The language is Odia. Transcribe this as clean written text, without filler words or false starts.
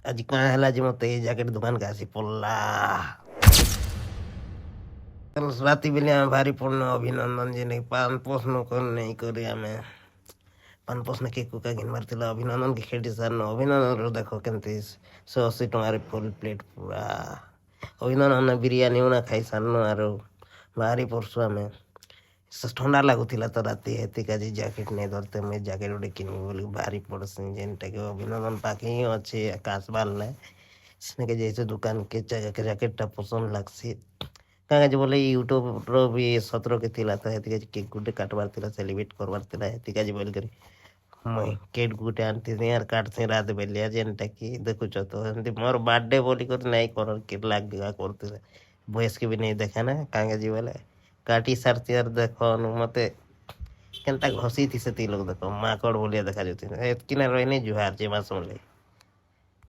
ଆଜି କାଁ ହେଲା ଯେ ମତେ ଏଇ ଜ୍ୟାକେଟ ଦୋକାନକେ ଆସି ପଡଲା। ରାତି ବେଲେ ଆମେ ଭାରି ପଡୁନ ଅଭିନନ୍ଦନ ଯେ ନାଇଁ ପାନ ପୋଷଣ କରି ନେଇ କରି ଆମେ ପାନ ପୋଷଣ କେକ୍ କୁକା ଘିନବାର ଥିଲା ଅଭିନନ୍ଦନ କି ଖେଟି ସାରନ। ଅଭିନନ୍ଦନର ଦେଖ କେମିତି 180 ଟଙ୍କାରେ ଫୁଲ ପ୍ଲେଟ ପୁରା ଅଭିନନ୍ଦନ ବିରିୟାନୀ ଉଣା ଖାଇ ସାରନ ଆରୁ ବାହାରି ପଡ଼ସୁଁ ଆମେ। ଥଣ୍ଡା ଲାଗୁଥିଲା ତ ରାତି ହେତିକି ଆଜି ଜ୍ୟାକେଟ ନେଇ ଧରତେ ମୁଇଁ ଜ୍ୟାକେଟ ଗୋଟେ କିଣିବି ବୋଲି ବାହାରି ପଡ଼ସି ଯେନ୍ଟାକି ଅଭିନନ୍ଦନ ପାଖେ ହିଁ ଅଛି ଆକାଶ ବାହାରଲେ ସେନାକେ ଯାଇଛେ ଦୋକାନକେ ଜ୍ୟାକେଟଟା ପସନ୍ଦ ଲାଗ୍ସି କାଁ ଯେ ବୋଲେ ୟୁଟ୍ୟୁବର ବି 17 କେ ଥିଲା ତ ହେତିକି ଆଜି କେକ୍ ଗୋଟେ କାଟବାର ଥିଲା ସେଲିବ୍ରେଟ କରବାର ଥିଲା ହେତିକି ଆଜି ବୋଲିକରି ମୁଇଁ କେକ୍ ଗୋଟେ ଆଣିଥିଲି ଆର୍ କାଟସି ରାତ ବେଲିଆ ଯେନ୍ଟାକି ଦେଖୁଛ ତ ଏମିତି ମୋର ବାର୍ଥଡେ ବୋଲିକରି ନାଇଁ କର କେ ଲାଗିବା କରୁଥିଲେ ବୟସକେ ବି ନେଇ ଦେଖେ ନା କାଁ ଯେ ବୋଲେ କାଟି ସାରତି ଆର୍ ଦେଖ ମତେ କେନ୍ତା ଘଷି ଥି ସେତିକି ଲୋକ ଦେଖ ମାକଡ଼ ଭଳିଆ ଦେଖାଯାଉଥିଲେ ଏତ୍କି ନା ରହିନି ଜୁହାର ଯେ ମାସ